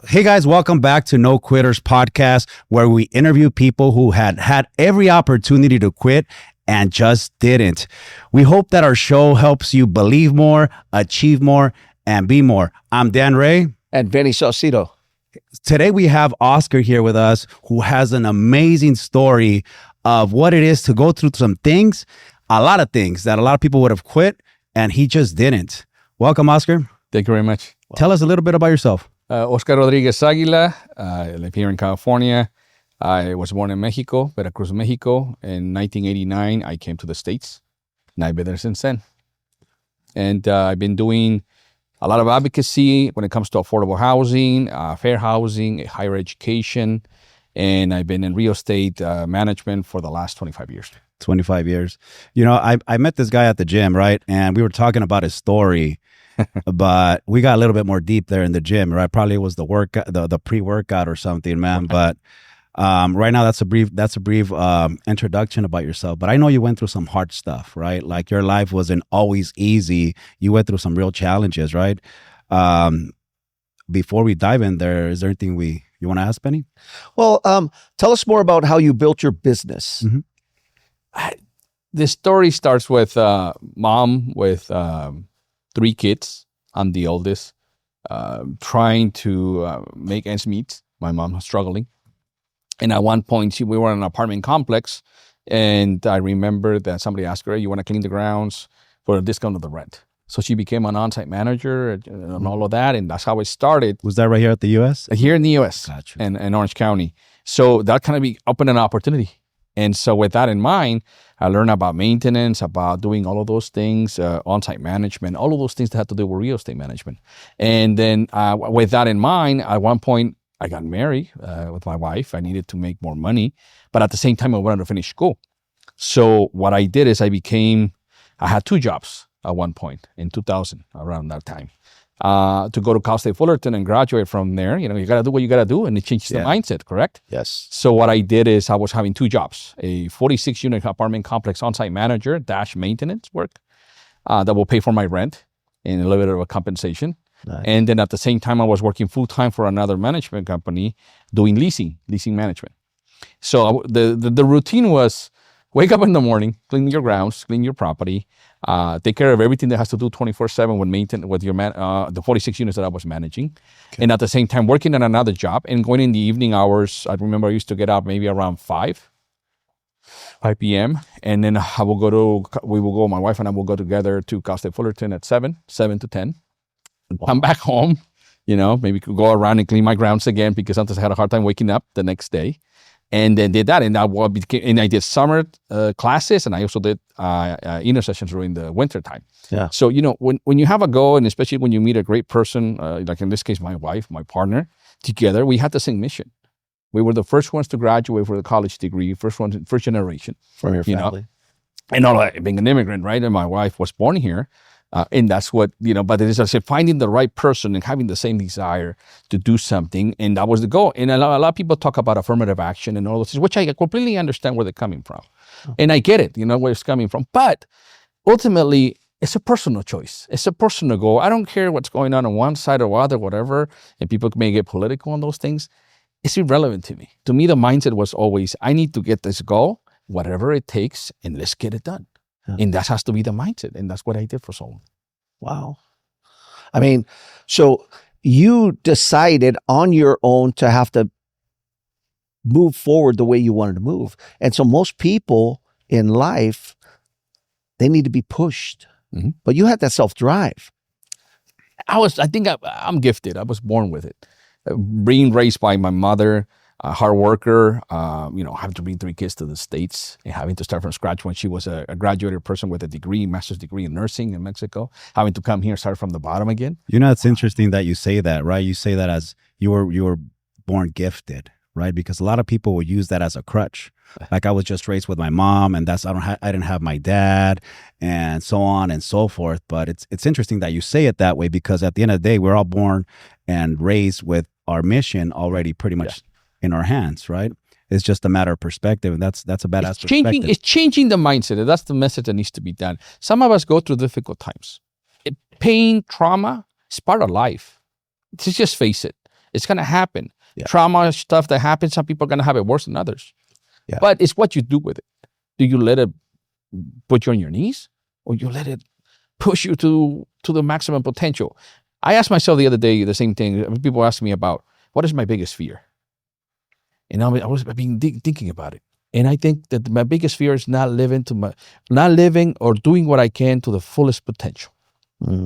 Hey guys, welcome back to No Quitters Podcast, where we interview people who had every opportunity to quit and just didn't. We hope that our show helps you believe more, achieve more, and be more. I'm Dan Ray. And Venny Saucedo. Today we have Oscar here with us, who has an amazing story of what it is to go through some things, a lot of things that a lot of people would have quit, and he just didn't. Welcome, Oscar. Thank you very much. Tell us a little bit about yourself. Oscar Rodriguez-Aguila. I live here in California. I was born in Mexico, Veracruz, Mexico. In 1989, I came to the States, and I've been there since then. And I've been doing a lot of advocacy when it comes to affordable housing, fair housing, higher education, and I've been in real estate management for the last 25 years. 25 years. You know, I met this guy at the gym, right? And we were talking about his story. But we got a little bit more deep there in the gym, right? Probably it was the pre-workout or something, man. But right now, that's a brief introduction about yourself. But I know you went through some hard stuff, right? Like your life wasn't always easy. You went through some real challenges, right? Before we dive in there, is there anything you want to ask, Venny? Well, tell us more about how you built your business. Mm-hmm. The story starts with mom with 3 kids. I'm the oldest, trying to make ends meet. My mom was struggling. And at one point, we were in an apartment complex, and I remember that somebody asked her, you want to clean the grounds for a discount of the rent? So she became an on-site manager and all of that, and that's how it started. Was that right here at the U.S.? Here in the U.S. Gotcha. in Orange County. So that kind of opened an opportunity. And so with that in mind, I learned about maintenance, about doing all of those things, on-site management, all of those things that had to do with real estate management. And then with that in mind, at one point, I got married with my wife. I needed to make more money, but at the same time, I wanted to finish school. So what I did is I had 2 jobs at one point in 2000, around that time. To go to Cal State Fullerton and graduate from there, you got to do what you got to do, and it changes the mindset, correct? Yes. So what I did is I was having 2 jobs, a 46-unit apartment complex on-site manager -- maintenance work that will pay for my rent and a little bit of a compensation. Nice. And then at the same time, I was working full-time for another management company doing leasing management. So the routine was wake up in the morning, clean your grounds, clean your property, take care of everything that has to do 24/7 with your the 46 units that I was managing. Okay. And at the same time, working at another job and going in the evening hours. I remember I used to get out maybe around 5 p.m. And then my wife and I will go together to Cal State Fullerton at 7 to 10. Wow. Come back home, maybe go around and clean my grounds again because sometimes I had a hard time waking up the next day. And then did that, and I did summer classes, and I also did inner sessions during the winter time. Yeah. So when you have a goal, and especially when you meet a great person, like in this case, my wife, my partner, together, we had the same mission. We were the first ones to graduate for the college degree, first generation from your family, and all that, being an immigrant, right? And my wife was born here. And that's what, but it is, I said, finding the right person and having the same desire to do something. And that was the goal. And a lot of people talk about affirmative action and all those things, which I completely understand where they're coming from. Oh. And I get it, where it's coming from. But ultimately, it's a personal choice. It's a personal goal. I don't care what's going on one side or other, whatever. And people may get political on those things. It's irrelevant to me. To me, the mindset was always, I need to get this goal, whatever it takes, and let's get it done. Yeah. And that has to be the mindset. And that's what I did for so long. Wow. I mean, so you decided on your own to have to move forward the way you wanted to move. And so most people in life, they need to be pushed. Mm-hmm. But you had that self-drive. I think I'm gifted. I was born with it. Being raised by my mother, a hard worker, having to bring 3 kids to the States and having to start from scratch when she was a graduated person with a master's degree in nursing in Mexico, having to come here and start from the bottom again. It's interesting that you say that, right? You say that as you were born gifted, right? Because a lot of people will use that as a crutch. Like I was just raised with my mom, and I didn't have my dad, and so on and so forth. But it's interesting that you say it that way, because at the end of the day, we're all born and raised with our mission already pretty much in our hands, right? It's just a matter of perspective, and that's a badass perspective. It's changing the mindset. That's the message that needs to be done. Some of us go through difficult times. Pain, trauma, it's part of life. Just face it. It's going to happen. Yeah. Trauma stuff that happens, some people are going to have it worse than others. Yeah. But it's what you do with it. Do you let it put you on your knees, or you let it push you to the maximum potential? I asked myself the other day the same thing. People ask me about, what is my biggest fear? And I was thinking about it. And I think that my biggest fear is not living or doing what I can to the fullest potential.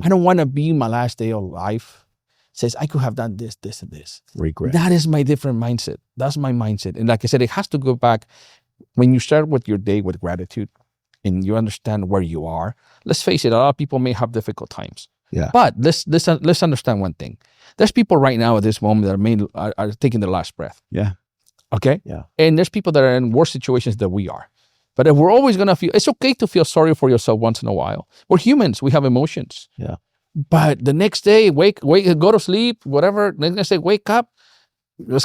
I don't want to be my last day of life says I could have done this, this, and this. Regret. That is my different mindset. That's my mindset. And like I said, it has to go back when you start with your day with gratitude and you understand where you are. Let's face it, a lot of people may have difficult times. Yeah. But let's understand one thing. There's people right now at this moment that are taking their last breath. Yeah. Okay? Yeah. And there's people that are in worse situations than we are. But if we're always going to feel, it's okay to feel sorry for yourself once in a while. We're humans. We have emotions. Yeah. But the next day, wake, go to sleep, whatever. The next day, wake up.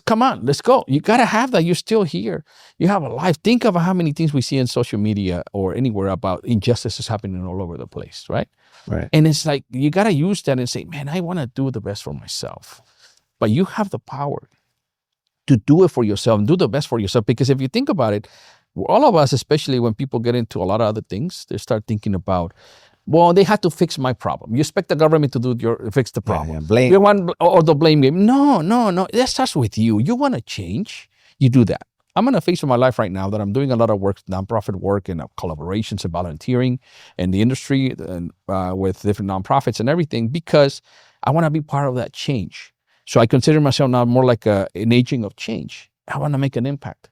Come on, let's go. You got to have that. You're still here. You have a life. Think of how many things we see in social media or anywhere about injustices happening all over the place, right? Right. And it's like, you got to use that and say, man, I want to do the best for myself. But you have the power to do it for yourself and do the best for yourself. Because if you think about it, all of us, especially when people get into a lot of other things, they start thinking about, well, they had to fix my problem. You expect the government to fix the problem. Yeah, blame. You want, or the blame game. No. That starts with you. You want to change, you do that. I'm in a phase of my life right now that I'm doing a lot of work, nonprofit work and collaborations and volunteering in the industry and with different nonprofits and everything, because I want to be part of that change. So I consider myself now more like an agent of change. I want to make an impact.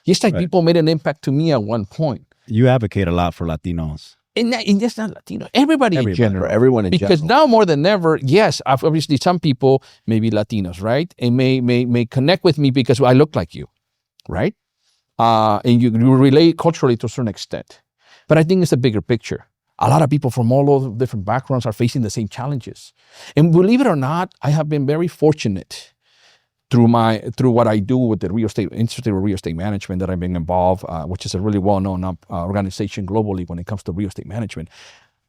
Just like people made an impact to me at one point. You advocate a lot for Latinos. And just not Latino, everybody in general. Everyone in because general. now more than ever, yes, obviously some people may be Latinos, right? And may connect with me because I look like you, right? And you relate culturally to a certain extent. But I think it's a bigger picture. A lot of people from all over different backgrounds are facing the same challenges. And believe it or not, I have been very fortunate through what I do with the real estate Institute of Real Estate Management that I've been involved, which is a really well-known organization globally when it comes to real estate management.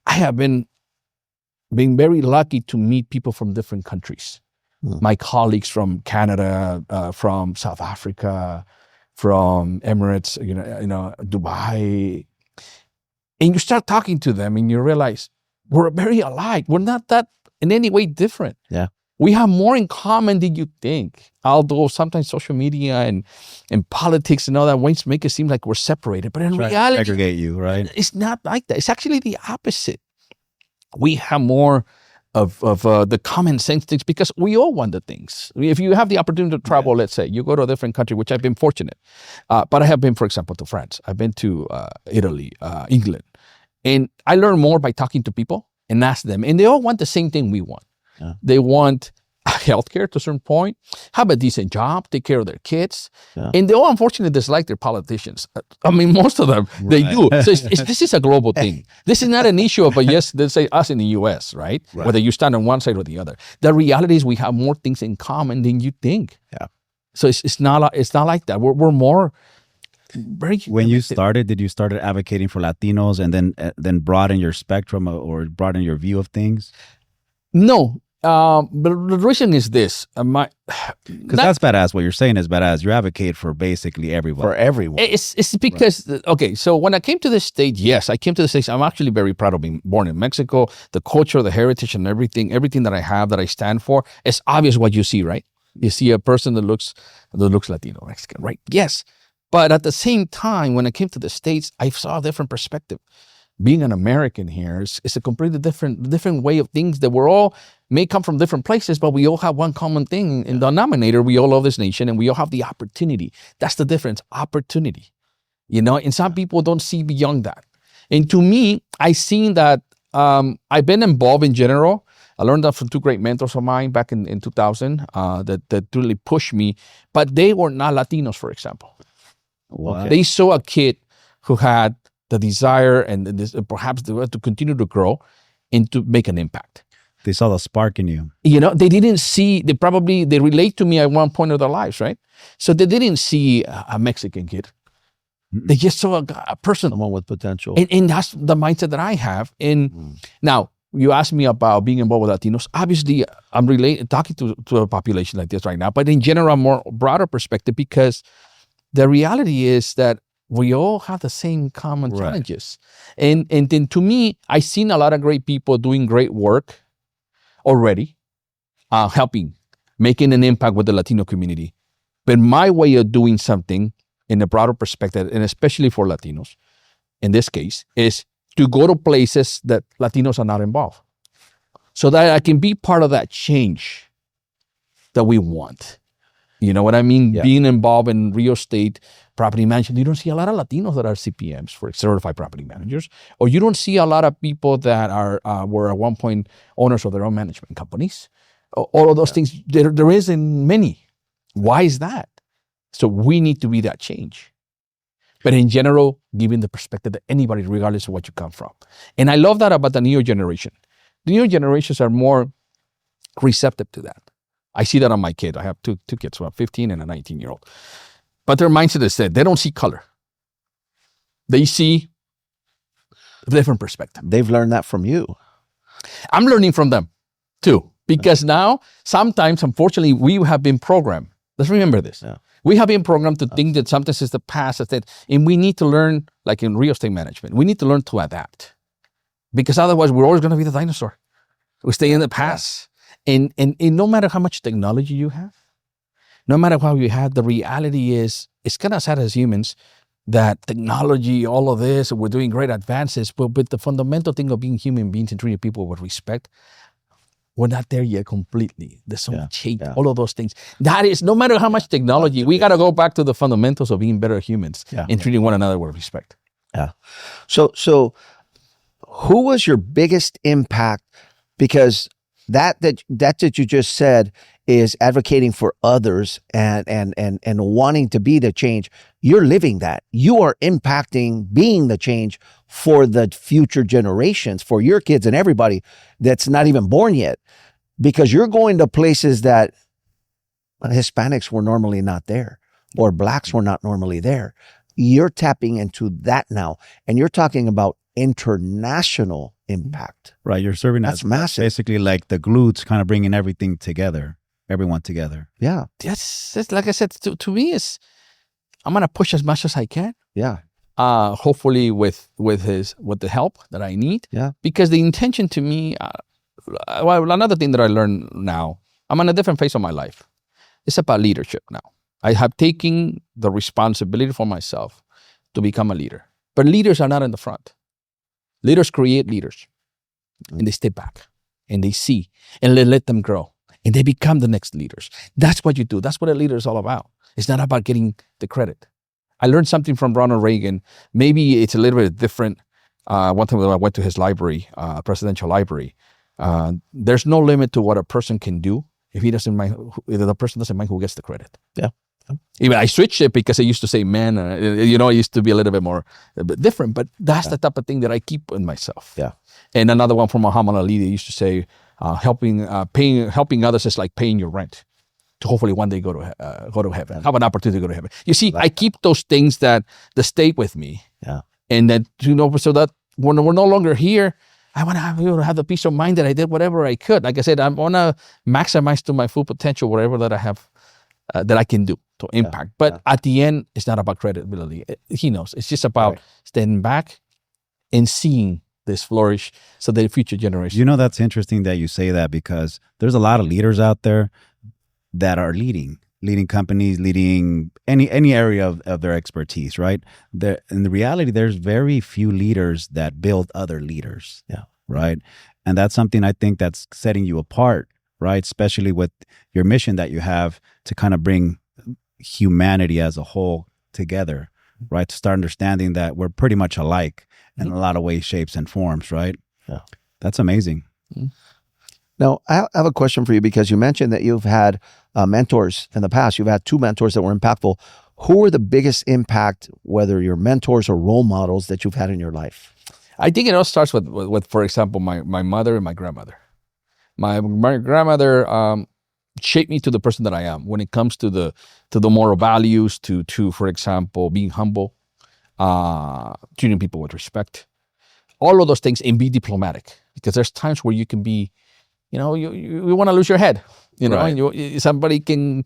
I have been very lucky to meet people from different countries. My colleagues from Canada, from South Africa, from Emirates, Dubai. And you start talking to them and you realize we're very alike. We're not that in any way different. Yeah. We have more in common than you think. Although sometimes social media and politics and all that ways make it seem like we're separated. But in reality, segregate you, right? It's not like that. It's actually the opposite. We have more of the common sense things because we all want the things. If you have the opportunity to travel, let's say, you go to a different country, which I've been fortunate. But I have been, for example, to France. I've been to Italy, England. And I learn more by talking to people and ask them. And they all want the same thing we want. Yeah. They want healthcare to a certain point, have a decent job, take care of their kids. Yeah. And they all unfortunately dislike their politicians. I mean, most of them, they do. So this is a global thing. This is not an issue of, let's say us in the US, right? Whether you stand on one side or the other. The reality is we have more things in common than you think. Yeah. So it's not like that. We're more very. When you started, did you start advocating for Latinos and then broaden your spectrum or broaden your view of things? No. But the reason is this. Because that's badass. What you're saying is badass. You advocate for basically everyone. For everyone. It's because, okay, so when I came to this state, yes, I came to the States. I'm actually very proud of being born in Mexico. The culture, the heritage, and everything that I have, that I stand for, it's obvious what you see, right? You see a person that looks Latino, Mexican, right? Yes. But at the same time, when I came to the States, I saw a different perspective. Being an American here is a completely different way of things that we're all may come from different places, but we all have one common thing in the denominator. We all love this nation and we all have the opportunity. That's the difference, opportunity. And some people don't see beyond that. And to me, I seen that I've been involved in general. I learned that from two great mentors of mine back in 2000 that really pushed me, but they were not Latinos, for example. Wow. They saw a kid who had the desire and perhaps to continue to grow and to make an impact. They saw the spark in you. They didn't see, they relate to me at one point of their lives, right? So they didn't see a Mexican kid. Mm-mm. They just saw a person. Someone with potential. And that's the mindset that I have. And now, you asked me about being involved with Latinos. Obviously, I'm talking to a population like this right now, but in general, a more broader perspective, because the reality is that we all have the same common challenges. And then to me, I've seen a lot of great people doing great work already, helping, making an impact with the Latino community. But my way of doing something in a broader perspective, and especially for Latinos, in this case, is to go to places that Latinos are not involved, so that I can be part of that change that we want. You know what I mean? Yeah. Being involved in real estate, property management, you don't see a lot of Latinos that are CPMs, for certified property managers, or you don't see a lot of people that were at one point owners of their own management companies. All of those things, there isn't many. Why is that? So we need to be that change. But in general, giving the perspective that anybody, regardless of what you come from. And I love that about the new generation. The new generations are more receptive to that. I see that on my kid. I have two kids, a 15 and a 19-year-old. But their mindset is that they don't see color. They see a different perspective. They've learned that from you. I'm learning from them too. Because now, sometimes, unfortunately, we have been programmed. Let's remember this. Yeah. We have been programmed to think that sometimes it's the past, and we need to learn, like in real estate management, we need to learn to adapt. Because otherwise, we're always going to be the dinosaur. We stay in the past. And no matter how much technology you have, no matter how you have, the reality is, it's kind of sad as humans that technology, all of this, we're doing great advances, but the fundamental thing of being human beings and treating people with respect, we're not there yet completely. There's so much hate, all of those things. That is, no matter how much technology, we got to go back to the fundamentals of being better humans and treating one another with respect. Yeah. So who was your biggest impact? Because that you just said is advocating for others and wanting to be the change. You're living that. You are impacting being the change for the future generations, for your kids and everybody that's not even born yet, because you're going to places that Hispanics were normally not there, or Blacks were not normally there. You're tapping into that now, and you're talking about international impact. Right. You're serving That's as massive. basically like the glue to kind of bringing everything together, everyone together. Yeah. That's like I said, to me, I'm going to push as much as I can. Yeah. Hopefully with the help that I need. Yeah. Because the intention to me, well, another thing that I learned now, I'm on a different phase of my life. It's about leadership now. I have taken the responsibility for myself to become a leader. But leaders are not in the front. Leaders create leaders, and they step back, and they see, and they let them grow, and they become the next leaders. That's what you do. That's what a leader is all about. It's not about getting the credit. I learned something from Ronald Reagan. Maybe it's a little bit different. One time when I went to his library, presidential library, there's no limit to what a person can do if if the person doesn't mind who gets the credit. Yeah. Even I switched it because I used to say man, it used to be a little bit more different, but that's the type of thing that I keep in myself. Yeah. And another one from Muhammad Ali, they used to say, helping others is like paying your rent to hopefully one day go to heaven, have an opportunity to go to heaven. You see, I keep those things that stay with me. Yeah. And that, so that when we're no longer here, I want to have the peace of mind that I did whatever I could. Like I said, I want to maximize to my full potential, whatever that I have, that I can do to impact. But at the end, it's not about credibility. He knows. It's just about standing back and seeing this flourish so that the future generations. That's interesting that you say that, because there's a lot of leaders out there that are leading companies, leading any area of their expertise, right? In the reality, there's very few leaders that build other leaders. Yeah. Right. And that's something I think that's setting you apart, right? Especially with your mission that you have to kind of bring humanity as a whole together, right? To start understanding that we're pretty much alike in a lot of ways, shapes, and forms, right? Yeah. That's amazing. Mm-hmm. Now, I have a question for you, because you mentioned that you've had mentors in the past. You've had 2 mentors that were impactful. Who were the biggest impact, whether your mentors or role models, that you've had in your life? I think it all starts with for example, my mother and my grandmother. My grandmother shaped me to the person that I am when it comes to the moral values, to for example, being humble, treating people with respect, all of those things, and be diplomatic. because there's times where you can be, you want to lose your head, Right. and somebody can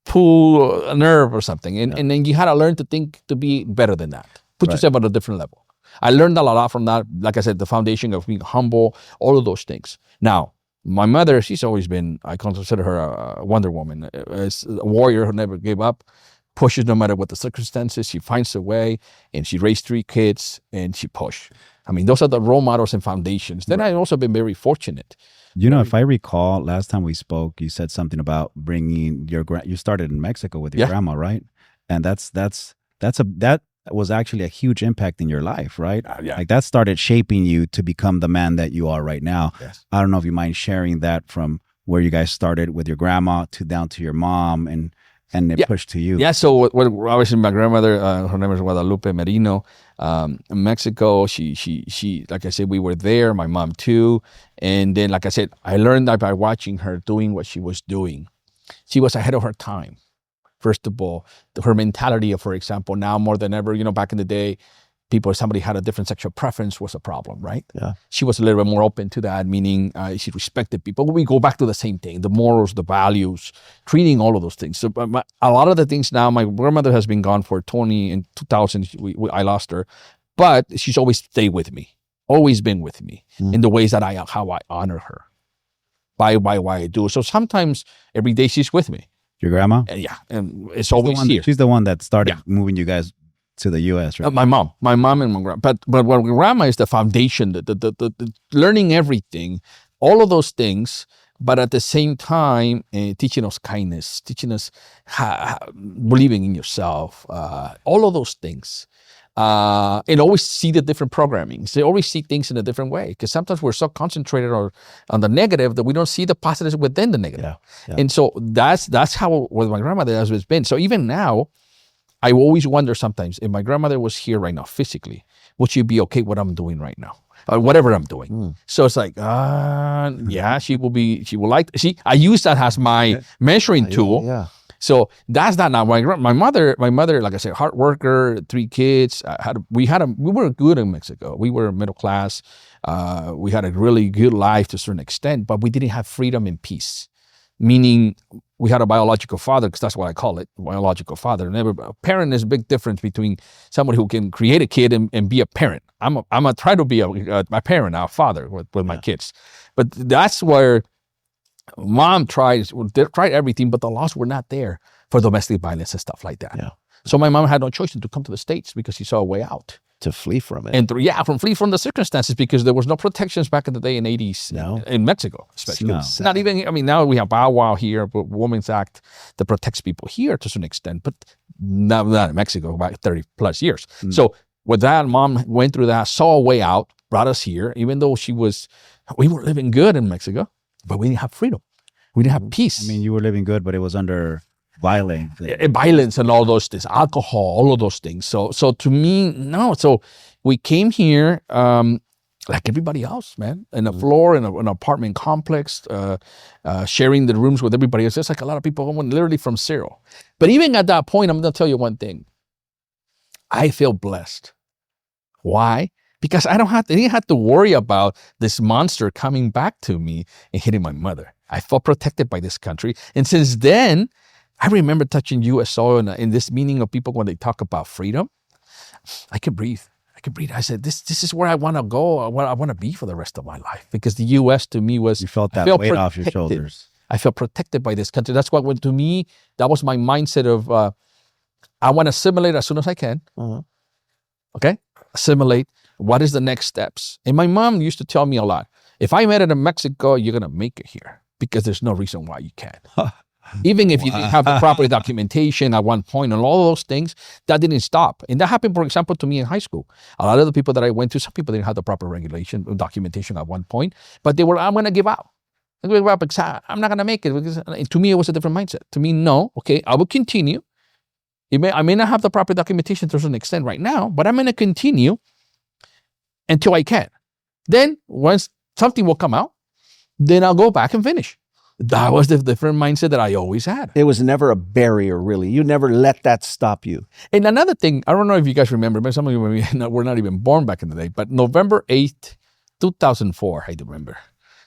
pull a nerve or something. And then you had to learn to think to be better than that. Put Right. yourself at a different level. I learned a lot from that. Like I said, the foundation of being humble, all of those things. Now, my mother, she's always been, I consider her a Wonder Woman, a warrior who never gave up, pushes no matter what the circumstances. She finds a way, and she raised 3 kids, and she pushed. I mean, those are the role models and foundations. Then I've also been very fortunate. If I recall, last time we spoke, you said something about bringing you started in Mexico with your grandma, right? And that was actually a huge impact in your life, right? Yeah. Like that started shaping you to become the man that you are right now. Yes. I don't know if you mind sharing that from where you guys started with your grandma to down to your mom and it pushed to you. Yeah, so obviously my grandmother, her name is Guadalupe Merino, in Mexico. She, like I said, we were there, my mom too. And then, like I said, I learned that by watching her doing what she was doing. She was ahead of her time. First of all, her mentality of, for example, now more than ever, back in the day, somebody had a different sexual preference was a problem, right? Yeah. She was a little bit more open to that, meaning she respected people. We go back to the same thing, the morals, the values, treating all of those things. So a lot of the things now, my grandmother has been gone for 2000. I lost her, but she's always stayed with me, always been with me in the ways that how I honor her by why I do. So sometimes every day she's with me. Your grandma? Yeah, and it's always here. She's the one that started moving you guys to the U.S., right? My mom and my grandma. But what grandma is the foundation, the learning everything, all of those things. But at the same time, teaching us kindness, teaching us believing in yourself, all of those things. And always see the different programmings. They always see things in a different way, because sometimes we're so concentrated on the negative that we don't see the positives within the negative. Yeah. And so that's how with my grandmother has been. So even now, I always wonder sometimes, if my grandmother was here right now physically, would she be okay with what I'm doing right now? Or whatever I'm doing. So it's like, yeah, she will like. See, I use that as my measuring tool. Yeah. So that's not now. My mother, like I said, hard worker, 3 kids. We were good in Mexico. We were middle class. We had a really good life to a certain extent, but we didn't have freedom and peace. Meaning, we had a biological father, because that's what I call it, biological father. A parent is a big difference between somebody who can create a kid and be a parent. I'm a try to be a parent, a father with my kids, but that's where. Mom tried everything, but the laws were not there for domestic violence and stuff like that. Yeah. So my mom had no choice to come to the States because she saw a way out. To flee from it. And flee from the circumstances, because there was no protections back in the day in the 80s in Mexico, especially. No. Not even, now we have Bow Wow here, but Women's Act that protects people here to some extent, but not in Mexico, about 30 plus years. So with that, mom went through that, saw a way out, brought us here, even though we were living good in Mexico. But we didn't have freedom. We didn't have peace. I mean, you were living good, but it was under violence. Violence and all those things, alcohol, all of those things. So to me, no. So we came here like everybody else, man, in a floor, in an apartment complex, sharing the rooms with everybody else. Just like a lot of people went literally from zero. But even at that point, I'm going to tell you one thing. I feel blessed. Why? Because I didn't have to worry about this monster coming back to me and hitting my mother. I felt protected by this country. And since then, I remember touching U.S. soil in this meaning of people when they talk about freedom. I could breathe. I said, this is where I want to go, where I want to be for the rest of my life. Because the U.S. to me was... You felt that weight off your shoulders. I felt protected by this country. That's what, to me, that was my mindset of, I want to assimilate as soon as I can. Okay? Assimilate. What is the next steps? And my mom used to tell me a lot. If I made it in Mexico, you're going to make it here, because there's no reason why you can't. Even if you didn't have the proper documentation at one point and all those things, that didn't stop. And that happened, for example, to me in high school. A lot of the people that I went to, some people didn't have the proper documentation at one point, but they were, I'm going to give up. I'm going to give up because I'm not going to make it. Because to me, it was a different mindset. To me, no, okay, I will continue. I may not have the proper documentation to a certain extent right now, but I'm going to continue until I can. Then once something will come out, then I'll go back and finish. That was the different mindset that I always had. It was never a barrier, really. You never let that stop you. And another thing, I don't know if you guys remember, but some of you were not even born back in the day, but November 8th, 2004, I remember,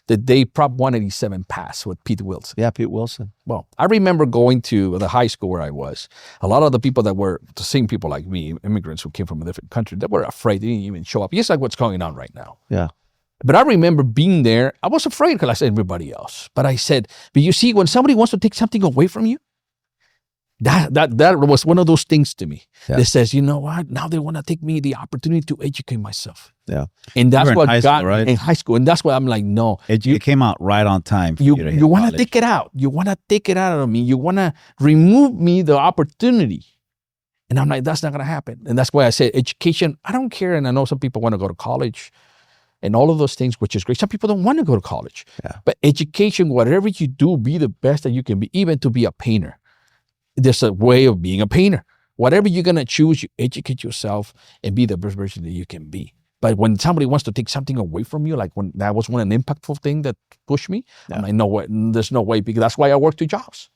the day Prop 187 passed with Pete Wilson. Yeah, Pete Wilson. Well, I remember going to the high school where I was. A lot of the people that were the same people like me, immigrants who came from a different country, that were afraid. They didn't even show up. Just like what's going on right now. Yeah. But I remember being there. I was afraid because I said everybody else. But I said, but you see, when somebody wants to take something away from you, that was one of those things to me that says, you know what? Now they want to take me the opportunity to educate myself. Yeah. And that's what got school, right? in high school. And that's why I'm like, no. It came out right on time. You want to take it out. You want to take it out of me. You want to remove me the opportunity. And I'm like, that's not going to happen. And that's why I said education, I don't care. And I know some people want to go to college and all of those things, which is great. Some people don't want to go to college. Yeah. But education, whatever you do, be the best that you can be, even to be a painter. There's a way of being a painter. Whatever you're going to choose, you educate yourself and be the best version that you can be. But when somebody wants to take something away from you, like when that was an impactful thing that pushed me, I'm like, no way, there's no way. Because that's why I worked 2 jobs.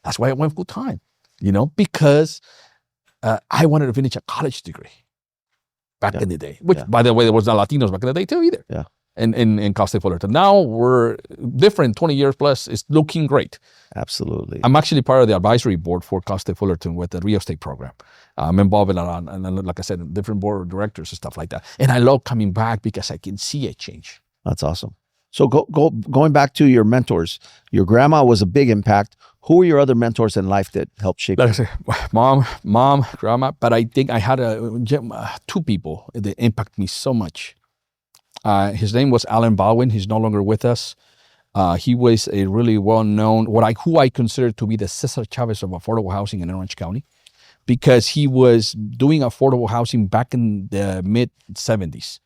That's why I went full time, because I wanted to finish a college degree back in the day, which by the way, there was not Latinos back in the day too either. Yeah. In Cal State Fullerton. Now we're different, 20 years plus. It's looking great. Absolutely. I'm actually part of the advisory board for Cal State Fullerton with the real estate program. I'm involved in and like I said, different board of directors and stuff like that. And I love coming back because I can see a change. That's awesome. So going back to your mentors, your grandma was a big impact. Who were your other mentors in life that helped shape you? Like I said, mom, grandma, but I think I had 2 people that impacted me so much. His name was Alan Baldwin. He's no longer with us. He was a really well-known, who I consider to be the Cesar Chavez of affordable housing in Orange County, because he was doing affordable housing back in the mid-'70s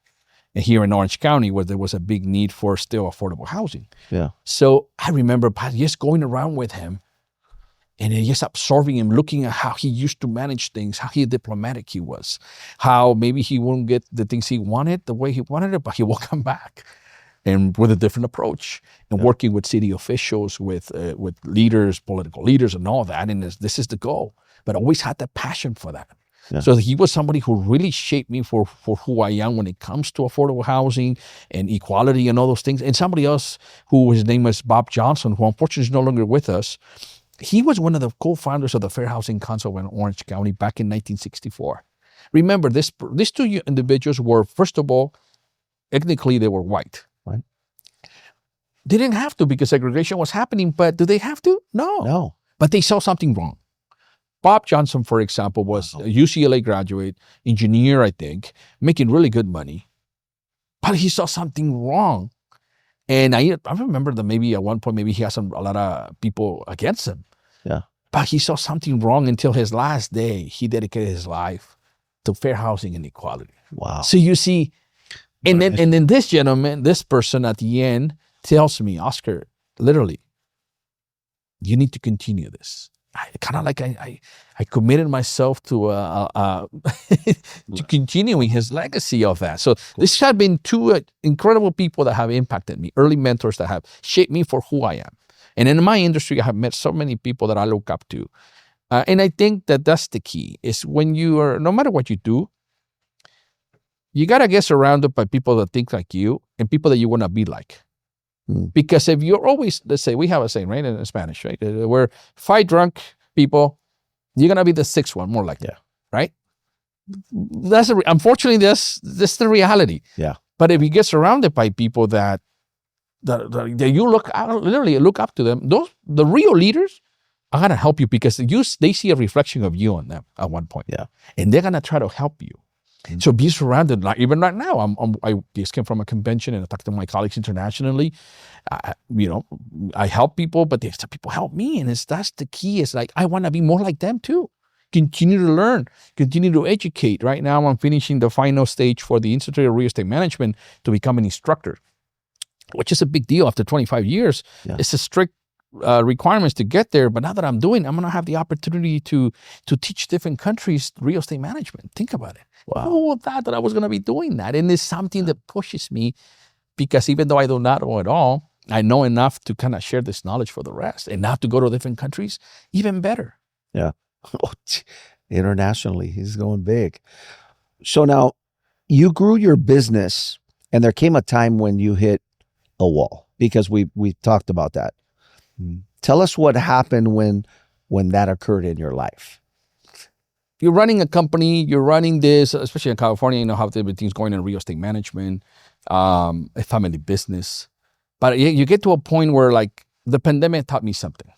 here in Orange County, where there was a big need for still affordable housing. Yeah. So I remember just going around with him and just absorbing him, looking at how he used to manage things, how diplomatic he was, how maybe he won't get the things he wanted the way he wanted it, but he will come back and with a different approach and working with city officials, with leaders, political leaders and all that. And this is the goal, but always had that passion for that. Yeah. So he was somebody who really shaped me for who I am when it comes to affordable housing and equality and all those things. And somebody else his name is Bob Johnson, who unfortunately is no longer with us. He was one of the co-founders of the Fair Housing Council in Orange County back in 1964. Remember, these 2 individuals were, first of all, ethnically, they were white. Right. They didn't have to because segregation was happening, but do they have to? No. But they saw something wrong. Bob Johnson, for example, was a UCLA graduate, engineer, I think, making really good money. But he saw something wrong. And I remember that maybe at one point, maybe he had a lot of people against him. Yeah. But he saw something wrong until his last day. He dedicated his life to fair housing and equality. Wow. So you see, and then this gentleman, this person at the end tells me, Oscar, literally, you need to continue this. I committed myself to to continuing his legacy of that. So this have been 2 incredible people that have impacted me, early mentors that have shaped me for who I am. And in my industry, I have met so many people that I look up to. And I think that's the key, is when you are, no matter what you do, you got to get surrounded by people that think like you and people that you want to be like. Because if you're always, let's say, we have a saying, right, in Spanish, right? We're 5 drunk people, you're going to be the 6th one, more likely, right? Unfortunately, that's the reality. Yeah. But if you get surrounded by people that you literally look up to them, the real leaders are going to help you because they see a reflection of you on them at one point. Yeah. And they're going to try to help you. So be surrounded, like even right now, I just came from a convention and I talked to my colleagues internationally. I help people, but some people help me. And that's the key. It's like, I want to be more like them too. Continue to learn, continue to educate. Right now, I'm finishing the final stage for the Institute of Real Estate Management to become an instructor, which is a big deal after 25 years. Yeah. It's a strict requirements to get there. But now that I'm going to have the opportunity to teach different countries real estate management. Think about it. Wow. Who thought that I was going to be doing that? And it's something that pushes me because even though I do not know it all, I know enough to kind of share this knowledge for the rest. And now to go to different countries, even better. Yeah. Internationally, he's going big. So now you grew your business And there came a time when you hit a wall, because we talked about that. Tell us what happened when that occurred in your life. You're running a company, you're running this, especially in California, you know how everything's going in real estate management, a family business. But you get to a point where, like, the pandemic taught me something.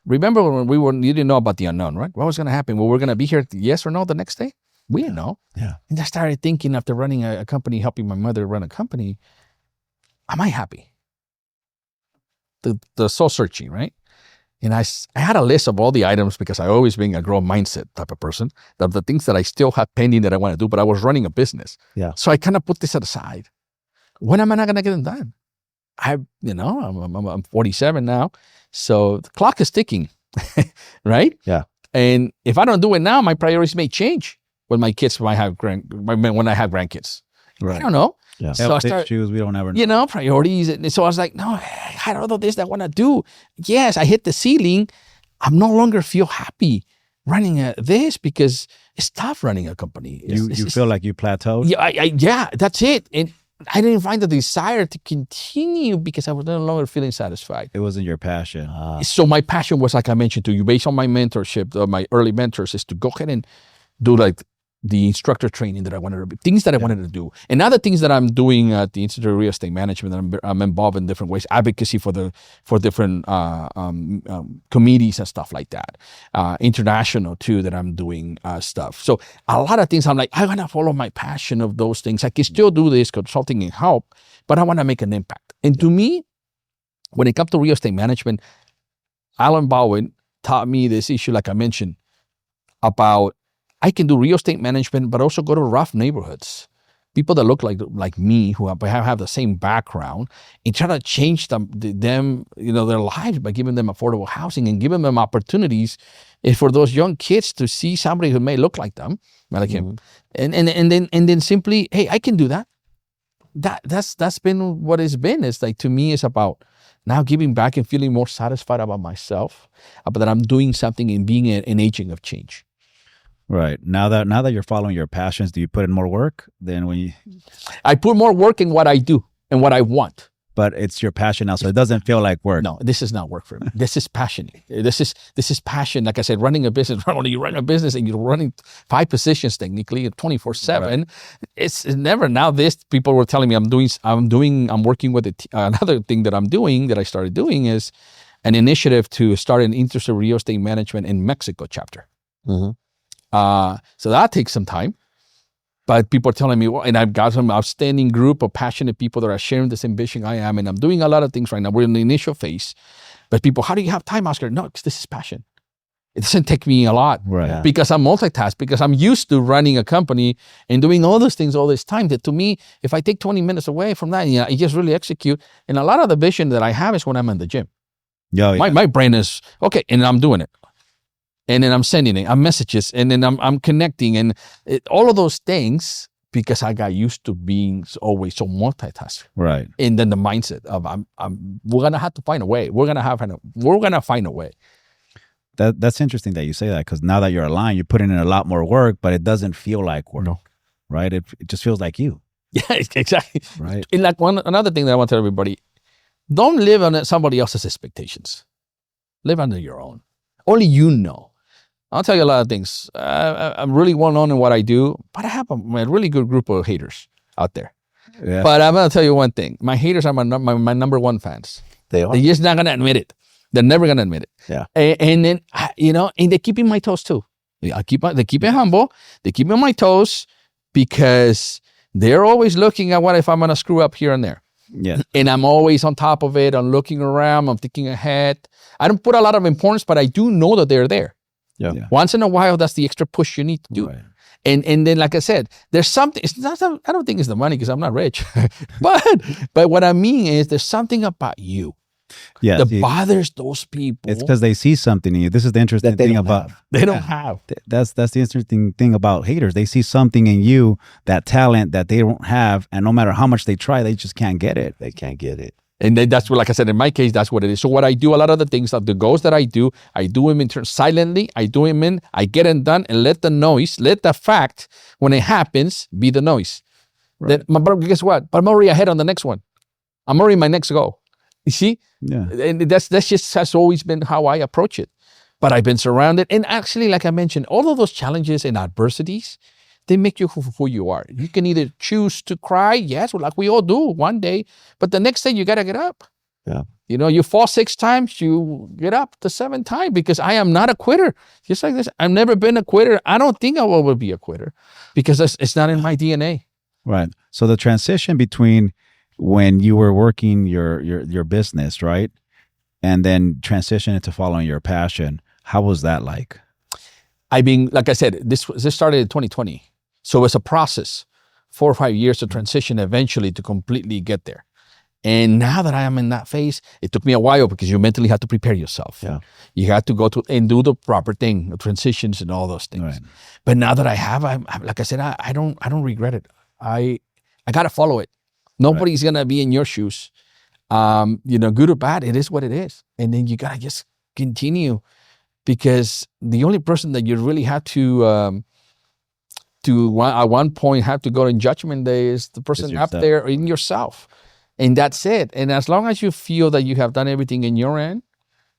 Remember when you didn't know about the unknown, right? What was going to happen? Well, we're going to be here, yes or no, the next day? We didn't know. Yeah. And I started thinking, after running a company, helping my mother run a company, am I happy? The soul searching, right? And I had a list of all the items, because I always been a growth mindset type of person, of the things that I still have pending that I want to do, but I was running a business. Yeah. So I kind of put this aside. When am I not going to get them done? I'm 47 now, so the clock is ticking, right? Yeah. And if I don't do it now, my priorities may change when my kids when I have grandkids. Right. I don't know. Yeah. So I start, choose. We don't ever know. priorities. And so I was like, no, I had all of this that I want to do. Yes, I hit the ceiling. I'm no longer feel happy running this, because it's tough running a company. You feel like you plateaued? Yeah, that's it. And I didn't find the desire to continue, because I was no longer feeling satisfied. It wasn't your passion. So my passion was, like I mentioned to you, based on my mentorship, my early mentors, is to go ahead and do like the instructor training that I wanted to do, things that I wanted to do. And other things that I'm doing at the Institute of Real Estate Management, I'm involved in different ways, advocacy for different committees and stuff like that. International too, that I'm doing stuff. So a lot of things I'm like, I want to follow my passion of those things. I can still do this consulting and help, but I want to make an impact. And to me, when it comes to real estate management, Alan Bowen taught me this issue, like I mentioned, about I can do real estate management, but also go to rough neighborhoods. People that look like me, who have the same background, and try to change them, their lives by giving them affordable housing and giving them opportunities for those young kids to see somebody who may look like them, like him, and then simply, hey, I can do that. That's been what it's been. It's like, to me, it's about now giving back and feeling more satisfied about myself, about that I'm doing something and being an agent of change. Right. Now that you're following your passions, do you put in more work than when you? I put more work in what I do and what I want. But it's your passion now, so it doesn't feel like work. No, this is not work for me. This is passion. This is passion. Like I said, running a business. When you run a business and you're running 5 positions technically 24/7, Right. It's never. Now this, people were telling me I'm working with another thing that I'm doing, that I started doing, is an initiative to start an Institute of Real Estate Management in Mexico chapter. Mm-hmm. So that takes some time, but people are telling me, well, and I've got some outstanding group of passionate people that are sharing the same vision I am, and I'm doing a lot of things right now. We're in the initial phase, but people, how do you have time, Oscar? No, because this is passion. It doesn't take me a lot, Right. Yeah. because I'm multitask, because I'm used to running a company and doing all those things all this time, that to me, if I take 20 minutes away from that, I just really execute. And a lot of the vision that I have is when I'm in the gym. Yeah. My brain is, okay, and I'm doing it. And then I'm sending it, I'm messages, and then I'm connecting, and all of those things, because I got used to being always so multitask. Right. And then the mindset of we're gonna have to find a way. We're gonna find a way. That's interesting that you say that, because now that you're aligned, you're putting in a lot more work, but it doesn't feel like work. No. Right. It just feels like you. Yeah, exactly. Right. And like another thing that I want to tell everybody: don't live on somebody else's expectations. Live under your own. Only you know. I'll tell you a lot of things. I'm really well known in what I do, but I have a really good group of haters out there. Yeah. But I'm going to tell you one thing. My haters are my number one fans. They are. They're just not going to admit it. They're never going to admit it. Yeah. And then, and they keep in my toes too. They keep it humble. They keep me on my toes, because they're always looking at what if I'm going to screw up here and there. Yeah. And I'm always on top of it. I'm looking around. I'm thinking ahead. I don't put a lot of importance, but I do know that they're there. Yeah. Yeah. Once in a while, that's the extra push you need to do. Right. And then, like I said, there's something. It's not. I don't think it's the money, because I'm not rich. but what I mean is, there's something about you Yeah. that bothers those people. It's because they see something in you. This is the interesting That they thing don't about have. they don't have. That's the interesting thing about haters. They see something in you, that talent that they don't have, and no matter how much they try, they just can't get it. They can't get it. And then that's what, like I said, in my case, that's what it is. So what I do, a lot of the things, the goals that I do them silently. I get them done, and let the fact, when it happens, be the noise. Then, but guess what? But I'm already ahead on the next one. I'm already in my next goal. You see? Yeah. And that's just has always been how I approach it. But I've been surrounded. And actually, like I mentioned, all of those challenges and adversities, they make you who you are. You can either choose to cry, yes, well, like we all do one day, but the next day you got to get up. Yeah. You know, you fall 6 times, you get up the 7th time, because I am not a quitter. Just like this, I've never been a quitter. I don't think I will be a quitter because it's not in my DNA. Right. So the transition between when you were working your business, right, and then transition into following your passion, how was that like? I mean, like I said, this started in 2020. So it's a process, 4 or 5 years to transition eventually to completely get there. And now that I am in that phase, it took me a while because you mentally have to prepare yourself. Yeah. You have to go to and do the proper thing, the transitions and all those things. Right. But now that I have, I'm like I said, I don't regret it. I got to follow it. Nobody's going to be in your shoes. You know, good or bad, it is what it is. And then you got to just continue, because the only person that you really have to at one point have to go in judgment day is the person up there in yourself. And that's it. And as long as you feel that you have done everything in your end,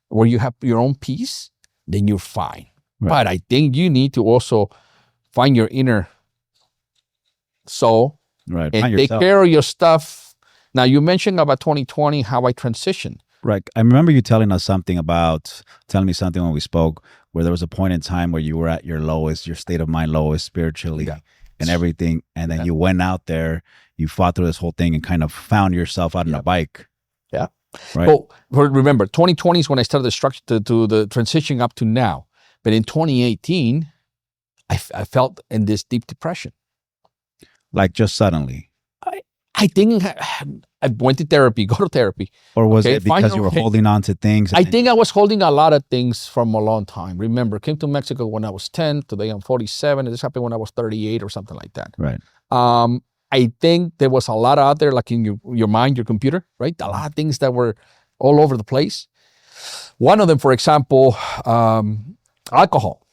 where you have your own peace, then you're fine. Right. But I think you need to also find your inner soul, right, and take care of your stuff. Now, you mentioned about 2020, how I transitioned. Right. I remember you telling me something when we spoke, where there was a point in time where you were at your lowest, your state of mind lowest spiritually, and everything. And then you went out there, you fought through this whole thing and kind of found yourself out on a bike. Yeah. Right. Well, remember, 2020 is when I started the structure to the transition up to now. But in 2018, I felt in this deep depression. Like just suddenly. I think I went to therapy, go to therapy. Or was it because you were holding on to things? I think I was holding a lot of things from a long time. Remember, came to Mexico when I was 10. Today I'm 47. This happened when I was 38 or something like that. Right. I think there was a lot out there, like in your mind, your computer, right? A lot of things that were all over the place. One of them, for example, alcohol.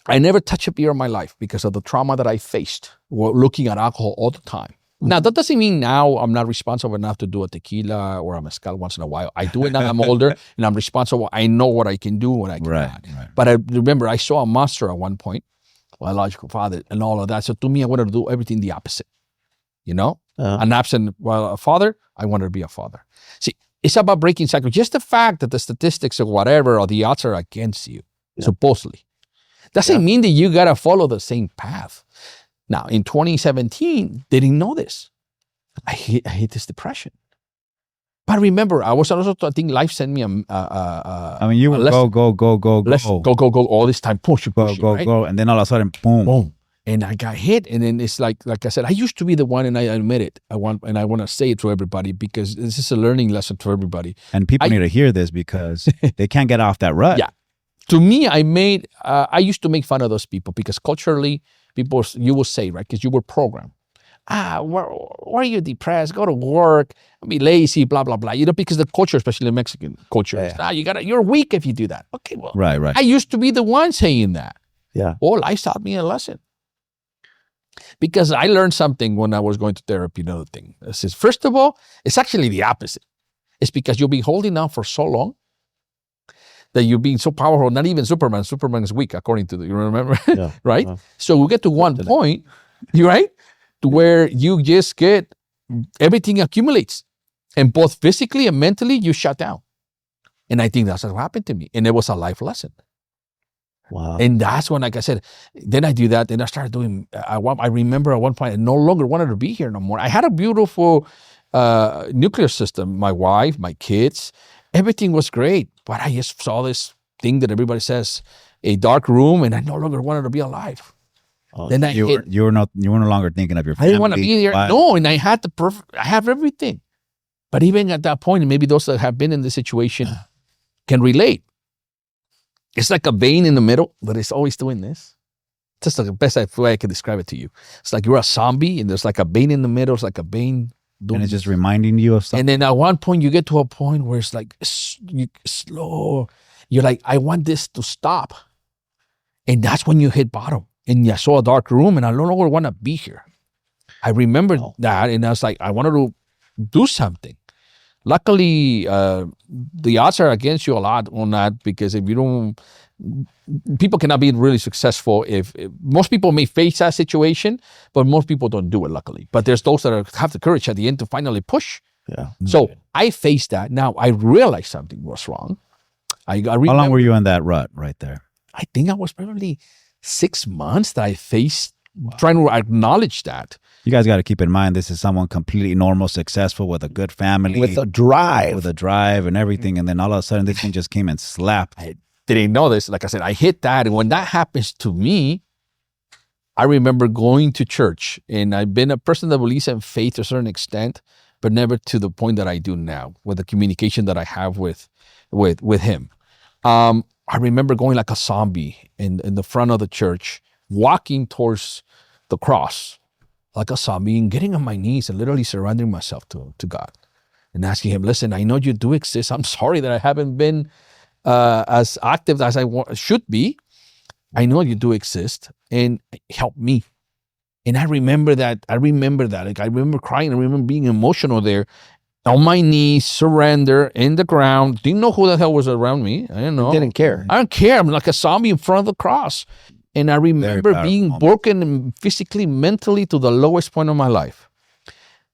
I never touched a beer in my life because of the trauma that I faced looking at alcohol all the time. Now, that doesn't mean now I'm not responsible enough to do a tequila or a mezcal once in a while. I do it now. I'm older and I'm responsible. I know what I can do, what I cannot. Right. But I remember I saw a monster at one point, biological father and all of that. So to me, I wanted to do everything the opposite. You know, an absent a father, I wanted to be a father. See, it's about breaking cycles. Just the fact that the statistics or whatever or the odds are against you, supposedly, doesn't mean that you got to follow the same path. Now, in 2017, they didn't know this. I hit this depression. But remember, I was also, I think life sent me I mean, you would go all this time, push, go. And then all of a sudden, boom. And I got hit. And then it's like I said, I used to be the one, and I admit it. I want to say it to everybody because this is a learning lesson for everybody. And people need to hear this because they can't get off that rut. Yeah. To me, I used to make fun of those people because culturally, you will say, right, because you were programmed. Why are you depressed? Go to work, be lazy, blah, blah, blah. You know, because the culture, especially Mexican culture, you're weak if you do that. Okay, well, right. I used to be the one saying that. Yeah. Well, life taught me a lesson. Because I learned something when I was going to therapy, another thing. It says, first of all, it's actually the opposite. It's because you've been holding on for so long that you're being so powerful, not even Superman. Superman is weak, according to you remember? Yeah. Right? So we get to one point, right? To where you just get, everything accumulates. And both physically and mentally, you shut down. And I think that's what happened to me. And it was a life lesson. Wow. And that's when, like I said, then I do that. Then I started doing, I remember at one point, I no longer wanted to be here no more. I had a beautiful nuclear system. My wife, my kids, everything was great. But I just saw this thing that everybody says, a dark room, and I no longer wanted to be alive. Then you were no longer thinking of your family. I didn't want to be there. No, and I had I have everything. But even at that point, and maybe those that have been in this situation can relate. It's like a vein in the middle that is always doing this. That's like the best way I can describe it to you. It's like you're a zombie and there's like a vein in the middle. It's like a vein. And it's just reminding you of something. And then at one point you get to a point where it's like slow. You're like, I want this to stop. And that's when you hit bottom. And I saw a dark room and I no longer want to be here. I remember that, and I was like, I wanted to do something. Luckily, the odds are against you a lot on that, because if you don't, people cannot be really successful if most people may face that situation, but most people don't do it, luckily. But there's those that have the courage at the end to finally push. Yeah. So I faced that. Now I realized something was wrong. I remember, How long were you in that rut right there? I think I was probably 6 months that I faced trying to acknowledge that. You guys got to keep in mind, this is someone completely normal, successful, with a good family, With a drive. with a drive and everything, and then all of a sudden this thing just came and slapped. I didn't know this. Like I said, I hit that, and when that happens to me, I remember going to church, and I've been a person that believes in faith to a certain extent, but never to the point that I do now with the communication that I have with him. I remember going like a zombie in the front of the church, walking towards the cross like a zombie, and getting on my knees and literally surrendering myself to God and asking him, listen, I know you do exist. I'm sorry that I haven't been as active as I should be. I know you do exist, and help me. And I remember that. Like, I remember crying. I remember being emotional there, on my knees, surrender, in the ground. Didn't know who the hell was around me. I didn't know. Didn't care. I don't care. I'm like a zombie in front of the cross. And I remember being broken physically, mentally, to the lowest point of my life.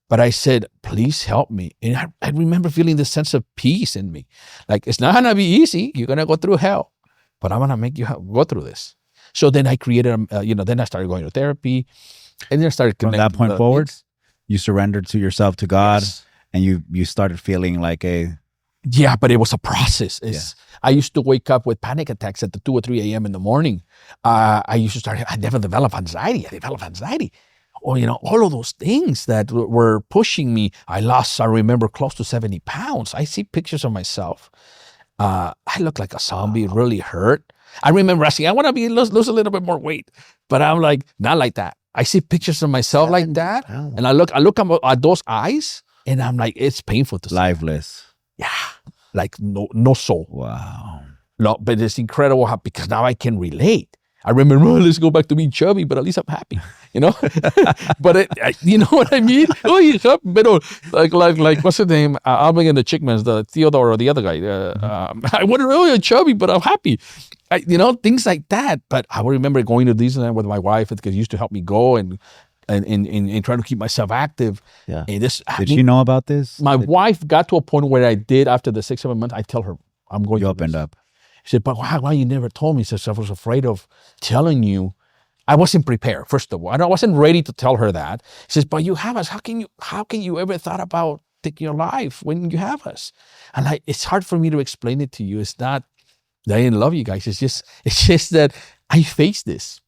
But I said, please help me. And I remember feeling this sense of peace in me. Like, it's not going to be easy. You're going to go through hell, but I'm going to make you go through this. So then I created, then I started going to therapy, and then I started connecting. From that point forward, you surrendered to yourself, to God, and you started feeling like a... Yeah, but it was a process. I used to wake up with panic attacks at the 2 or 3 a.m. in the morning. I never developed anxiety. I developed anxiety. Or, all of those things that were pushing me. I remember, close to 70 pounds. I see pictures of myself. I look like a zombie, really hurt. I remember asking, I want to lose a little bit more weight. But I'm like, not like that. I see pictures of myself like that. And I look at those eyes, and I'm like, it's painful to see. Lifeless. Yeah. Like no soul. Wow. No, but it's incredible because now I can relate. I remember, let's go back to being chubby, but at least I'm happy, But you know what I mean? Oh, you're happy, but like what's his name? I'll bring in the Chickmans, the Theodore or the other guy. I wasn't really chubby, but I'm happy. Things like that. But I remember going to Disneyland with my wife because it used to help me go and trying to keep myself active. Yeah. And Did she know about this? My wife got to a point where I did, after the 6-7 months, I tell her, I'm going to. You opened up. She said, but why you never told me? She said, I was afraid of telling you. I wasn't prepared, first of all. I wasn't ready to tell her that. She says, but you have us. How can you ever thought about taking your life when you have us? And it's hard for me to explain it to you. It's not that I didn't love you guys. It's just that I faced this.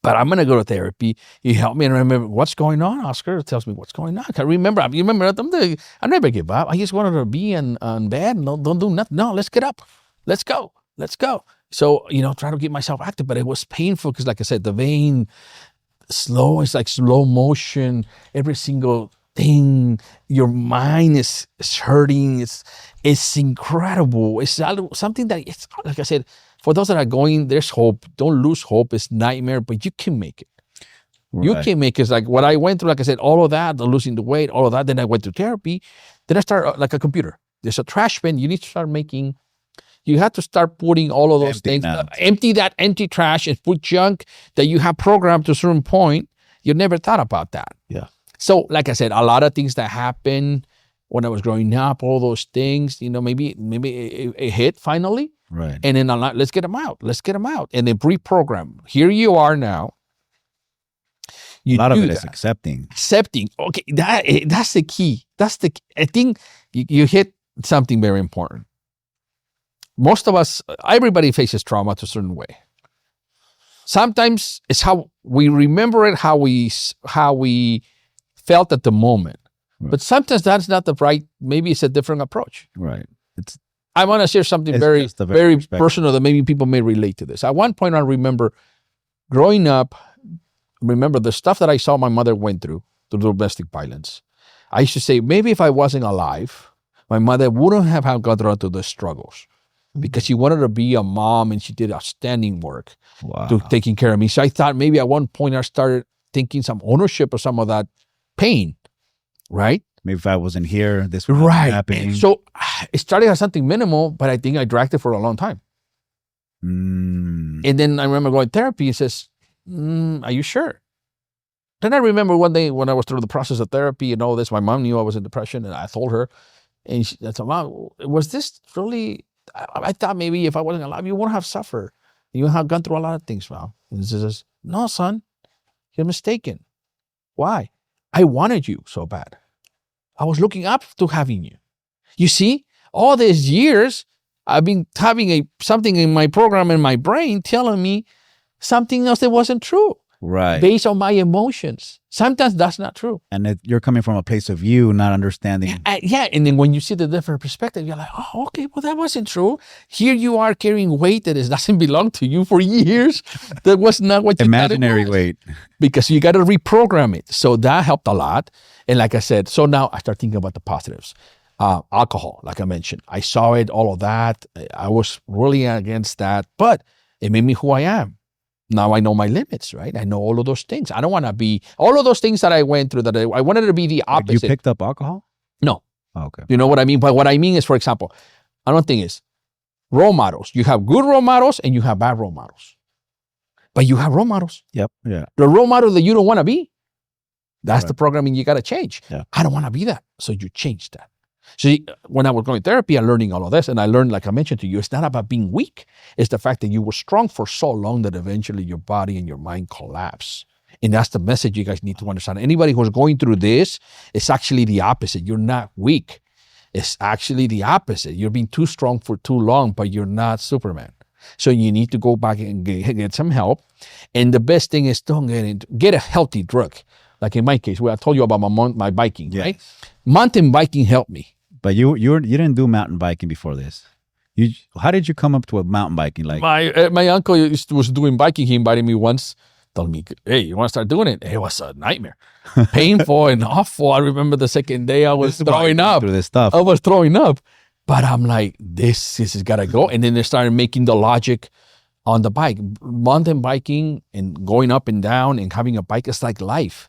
But I'm going to go to therapy. You help me and remember what's going on. Oscar tells me what's going on. I remember, I never give up. I just wanted to be in bed and don't do nothing. No, let's get up. Let's go. So, try to keep myself active, but it was painful because, like I said, the vein, it's like slow motion, every single thing. Your mind is hurting. It's incredible. It's something that, it's like I said, for those that are going, there's hope. Don't lose hope. It's nightmare, but you can make it. Right. You can make it. It's like what I went through, like I said, all of that, the losing the weight, all of that. Then I went to therapy. Then I started like a computer. There's a trash bin. You need to start making. You have to start putting all of those things. Empty that empty trash and put junk that you have programmed to a certain point. You never thought about that. Yeah. So, like I said, a lot of things that happened when I was growing up, all those things, maybe it hit finally. Right. And then let's get them out. And then reprogram. Here you are now. A lot of it is accepting. Okay, that's the key. I think you hit something very important. Most of us, everybody faces trauma to a certain way. Sometimes it's how we remember it, how we felt at the moment. Right. But sometimes that's not the right, maybe it's a different approach. Right. I want to share something very personal that maybe people may relate to this. At one point, I remember growing up, the stuff that I saw my mother went through domestic violence. I used to say, maybe if I wasn't alive, my mother wouldn't have gone through the struggles. Because she wanted to be a mom and she did outstanding work to taking care of me. So I thought maybe at one point I started taking some ownership of some of that pain, right? Maybe if I wasn't here, this would be Right. happening. And so it started as something minimal, but I think I dragged it for a long time. And then I remember going to therapy. He says, are you sure? Then I remember one day when I was through the process of therapy and all this, my mom knew I was in depression, and I told her, and I said, Mom, was this really, I thought maybe if I wasn't alive, you wouldn't have suffered. You would have gone through a lot of things, Mom. And she says, no, son, you're mistaken. Why? I wanted you so bad. I was looking up to having you. You see, all these years, I've been having something in my program in my brain telling me something else that wasn't true. Right. Based on my emotions. Sometimes that's not true. And you're coming from a place of you, not understanding. Yeah. And then when you see the different perspective, you're like, oh, okay, well, that wasn't true. Here you are carrying weight that doesn't belong to you for years. That was not what you Imaginary weight. Because you got to reprogram it. So that helped a lot. And like I said, so now I start thinking about the positives. Alcohol, like I mentioned. I saw it, all of that. I was really against that, but it made me who I am. Now I know my limits, right? I know all of those things. I don't want to be, all of those things that I went through, that I wanted to be the opposite. You picked up alcohol? No. Oh, okay. You know what I mean? But what I mean is, for example, I don't think is role models. You have good role models and you have bad role models. But you have role models. Yep. Yeah. The role model that you don't want to be, that's Right. the programming you got to change. Yeah. I don't want to be that. So you change that. So when I was going to therapy and learning all of this, and I learned, like I mentioned to you, it's not about being weak. It's the fact that you were strong for so long that eventually your body and your mind collapse. And that's the message you guys need to understand. Anybody who's going through this, it's actually the opposite. You're not weak. It's actually the opposite. You're being too strong for too long, but you're not Superman. So you need to go back and get some help. And the best thing is don't get a healthy drug. Like in my case, where I told you about my biking, Yes. right? Mountain biking helped me. But you didn't do mountain biking before this. How did you come up to a mountain biking? Like My uncle was doing biking. He invited me once, told me, hey, you want to start doing it? It was a nightmare. Painful and awful. I remember the second day I was throwing up. Through this stuff. I was throwing up. But I'm like, this has got to go. And then they started making the logic on the bike. Mountain biking and going up and down and having a bike is like life.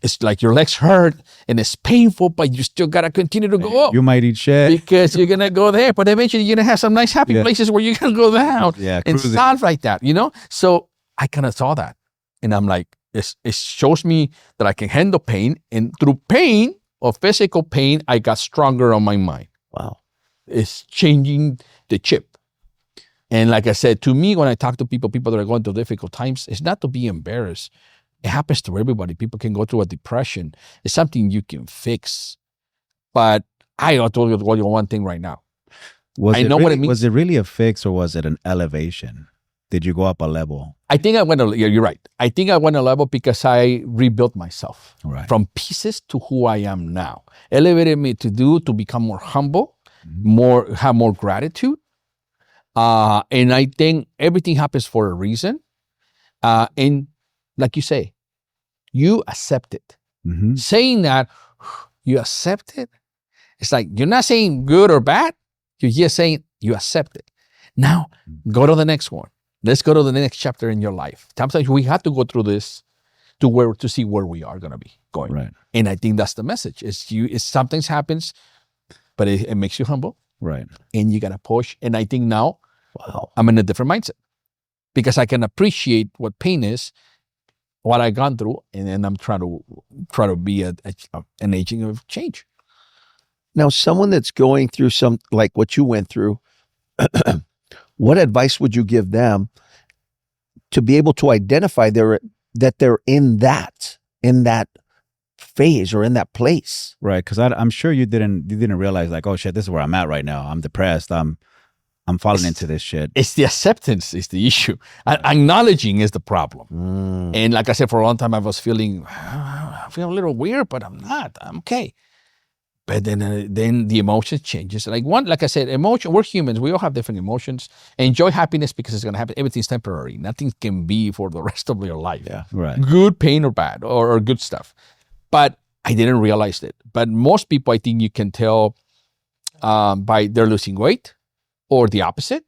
It's like your legs hurt and it's painful, but you still got to continue to go up. You might eat shit. Because you're going to go there, but eventually you're going to have some nice happy places where you're going to go down and cruising. stuff like that, you know? So I kind of saw that. And I'm like, it shows me that I can handle pain. And through pain or physical pain, I got stronger on my mind. Wow. It's changing the chip. And like I said, to me, when I talk to people that are going through difficult times, it's not to be embarrassed. It happens to everybody. People can go through a depression. It's something you can fix. But I'll tell you one thing right now. What it means. Was it really a fix or was it an elevation? Did you go up a level? I think I went you're right. I think I went a level because I rebuilt myself Right. from pieces to who I am now. Elevated me to become more humble, have more gratitude. And I think everything happens for a reason. And like you say, you accept it. Mm-hmm. Saying that you accept it, it's like you're not saying good or bad. You're just saying you accept it. Now, go to the next one. Let's go to the next chapter in your life. Sometimes we have to go through this to see where we are going to be going. Right. And I think that's the message. It's something happens, but it makes you humble. Right. And you got to push. And I think now, Wow. I'm in a different mindset because I can appreciate what pain is, what I've gone through, and then I'm trying to be an agent of change. Now, someone that's going through like what you went through, what advice would you give them to be able to identify that they're in that phase or in that place? Right. Because I'm sure you didn't realize like, oh shit, this is where I'm at right now. I'm depressed. I'm falling into this shit. It's the acceptance is the issue. Acknowledging is the problem. And like I said, for a long time, I was feeling a little weird, but I'm not. I'm okay. But then the emotion changes. Like I said, emotion. We're humans. We all have different emotions. Enjoy happiness because it's going to happen. Everything's temporary. Nothing can be for the rest of your life. Yeah. Right. Good pain or bad or good stuff. But I didn't realize it. But most people, I think you can tell by they're losing weight or the opposite.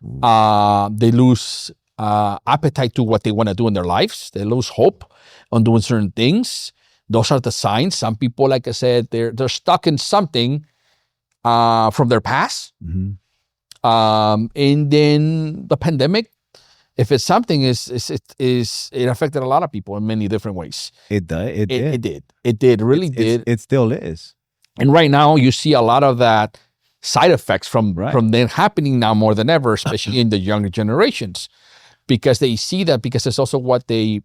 They lose appetite to what they want to do in their lives. They lose hope on doing certain things. Those are the signs. Some people, like I said, they're stuck in something from their past. Mhm. And then the pandemic, if it's something, it affected a lot of people in many different ways. It did. It did. Really did. It still is. And right now, you see a lot of that side effects from Right. them happening now more than ever, especially in the younger generations, because they see that, because it's also what the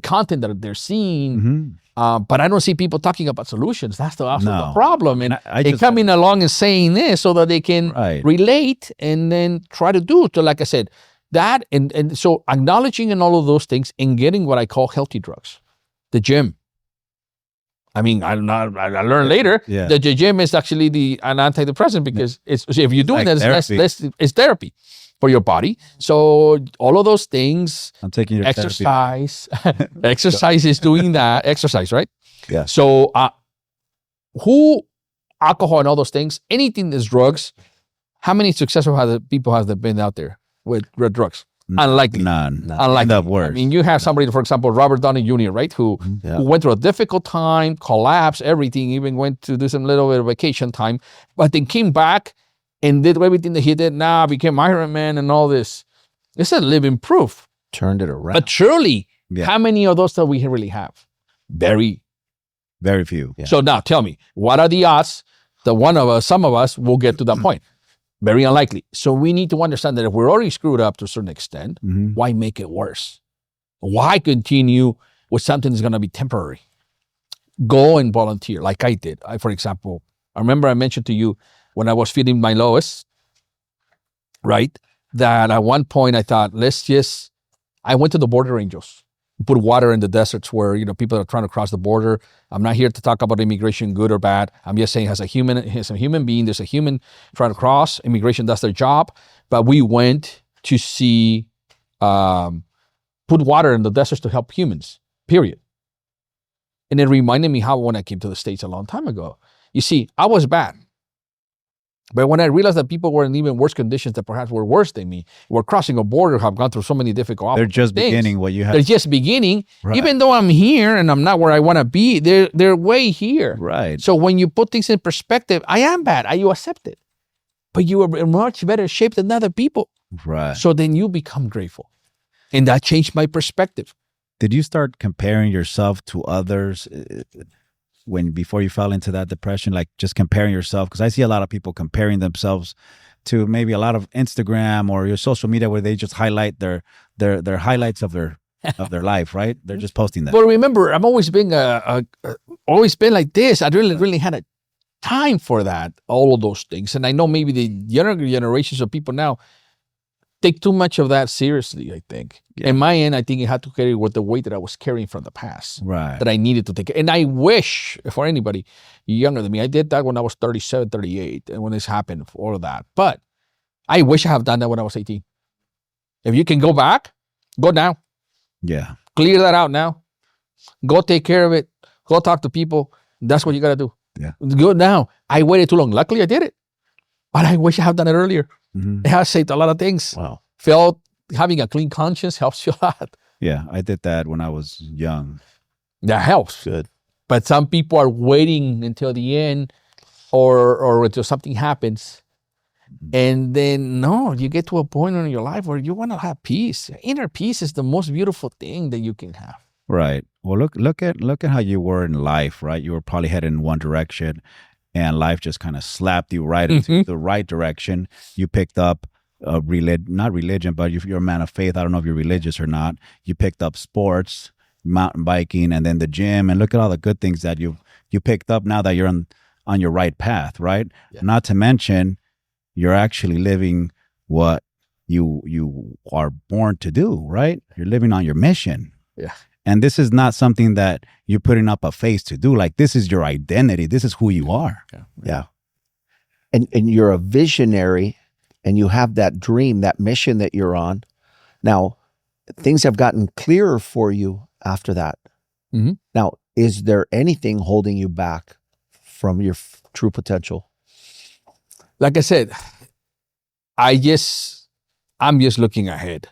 content that they're seeing. Mhm. But I don't see people talking about solutions. That's also the No. problem. And I they just- coming along and saying this so that they can Right. relate and then try to do. So like I said, that and so acknowledging and all of those things and getting what I call healthy drugs. The gym. I mean, I learned later Yeah. that the gym is actually an antidepressant, because it's if you're doing like that, therapy. it's therapy for your body. So all of those things, I'm taking your therapy. exercise, exercise is doing that. Exercise, right? Yeah. So alcohol and all those things, anything that's drugs, how many successful people have there been out there with drugs? Unlikely. None. Unlikely. End up worse. I mean, you have somebody, for example, Robert Downey Jr., right, who Yeah. went through a difficult time, collapsed, everything, even went to do some little bit of vacation time, but then came back and did everything that he did now, became Iron Man and all this. It's a living proof. Turned it around. But surely, Yeah. how many of those that we really have? Very. Very few. Yeah. So now tell me, what are the odds that some of us will get to that point? Very unlikely. So we need to understand that if we're already screwed up to a certain extent, Mhm. why make it worse? Why continue with something that's going to be temporary? Go and volunteer like I did. For example, I remember I mentioned to you when I was feeding my Lois, right? That at one point I thought, I went to the border angels, put water in the deserts where, people are trying to cross the border. I'm not here to talk about immigration, good or bad. I'm just saying as a human being, there's a human trying to cross. Immigration, that's their job. But we went to see, put water in the deserts to help humans, period. And it reminded me how when I came to the States a long time ago. You see, I was bad. But when I realized that people were in even worse conditions that perhaps were worse than me, were crossing a border, have gone through so many difficult They're just things. beginning what you have. They're just beginning. Right. Even though I'm here and I'm not where I want to be, they're way here. Right. So when you put things in perspective, I am bad. You accept it. But you are in much better shape than other people. Right. So then you become grateful. And that changed my perspective. Did you start comparing yourself to others before you fell into that depression, like just comparing yourself? Because I see a lot of people comparing themselves to maybe a lot of Instagram or your social media where they just highlight their highlights of their life, right? They're just posting that. But remember, I've always been always been like this. I really had a time for that, all of those things. And I know maybe the younger generations of people now take too much of that seriously, I think. Yeah. In my end, I think it had to carry with the weight that I was carrying from the past. Right. That I needed to take. And I wish, for anybody younger than me, I did that when I was 37, 38, and when this happened, all of that. But I wish I had done that when I was 18. If you can go back, go now. Yeah. Clear that out now. Go take care of it. Go talk to people. That's what you got to do. Yeah. Go now. I waited too long. Luckily, I did it. But I wish I had done it earlier. Mhm. It has saved a lot of things. Wow. Having a clean conscience helps you a lot. Yeah. I did that when I was young. That helps. Good. But some people are waiting until the end or until something happens. And then, no, you get to a point in your life where you want to have peace. Inner peace is the most beautiful thing that you can have. Right. Well, look at how you were in life, right? You were probably headed in one direction and life just kind of slapped you right into the right direction. You picked up not religion, but you're a man of faith. I don't know if you're religious or not. You picked up sports, mountain biking, and then the gym. And look at all the good things that you picked up now that you're on your right path, right? Yeah. Not to mention, you're actually living what you are born to do, right? You're living on your mission. Yeah. And this is not something that you're putting up a face to do. Like, this is your identity. This is who you are. Yeah. And you're a visionary and you have that dream, that mission that you're on. Now, things have gotten clearer for you after that. Mhm. Now, is there anything holding you back from your true potential? Like I said, I I'm just looking ahead.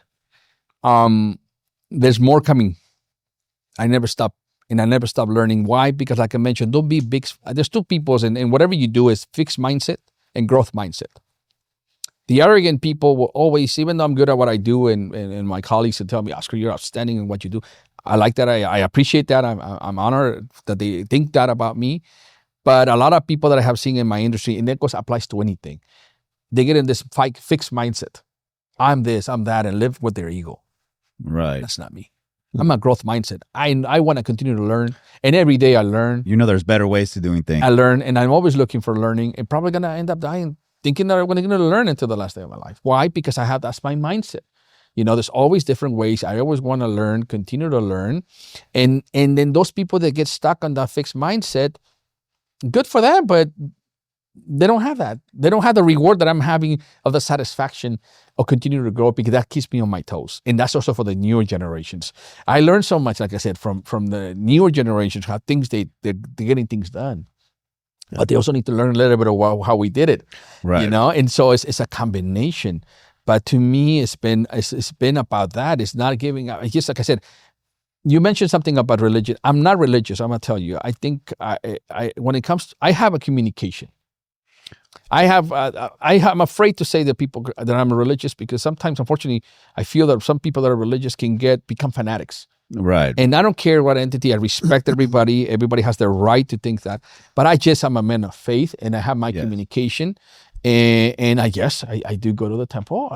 There's more coming. I never stop. And I never stop learning. Why? Because like I mentioned, don't be big. There's two peoples, and whatever you do is fixed mindset and growth mindset. The arrogant people will always, even though I'm good at what I do, and my colleagues will tell me, Oscar, you're outstanding in what you do. I like that. I appreciate that. I'm honored that they think that about me. But a lot of people that I have seen in my industry, and that applies to anything, they get in this fixed mindset. I'm this, I'm that, and live with their ego. Right. That's not me. I'm a growth mindset. I want to continue to learn. And every day I learn. You know, there's better ways to doing things. I learn, and I'm always looking for learning, and probably going to end up dying thinking that I'm going to learn until the last day of my life. Why? Because that's my mindset. You know, there's always different ways. I always want to learn, continue to learn. And then those people that get stuck on that fixed mindset, good for them, but they don't have that. They don't have the reward that I'm having of the satisfaction of continuing to grow, because that keeps me on my toes. And that's also for the newer generations. I learned so much, like I said, from the newer generations, how they're getting things done. But they also need to learn a little bit of how we did it, right? You know. And so it's a combination. But to me, it's been about that. It's not giving up. Just like I said, you mentioned something about religion. I'm not religious. I'm gonna tell you. I think when it comes to, I have a communication. I'm afraid to say that I'm religious, because sometimes, unfortunately, I feel that some people that are religious can become fanatics. Right. And I don't care what entity. I respect everybody. Everybody has their right to think that. But I'm a man of faith, and I have my communication. And I guess I do go to the temple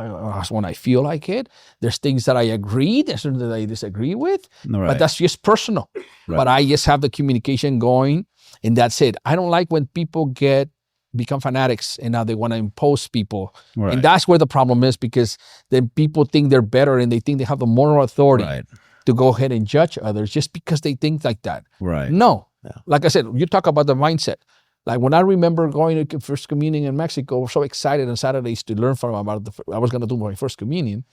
when I feel like it. There's things that I agree, there's things that I disagree with, but that's just personal. Right. But I just have the communication going, and that's it. I don't like when people become fanatics and now they want to impose people. Right. And that's where the problem is, because then people think they're better and they think they have the moral authority to go ahead and judge others just because they think like that. Right. No. Yeah. Like I said, you talk about the mindset. Like when I remember going to First Communion in Mexico, I was so excited on Saturdays to learn I was going to do my First Communion.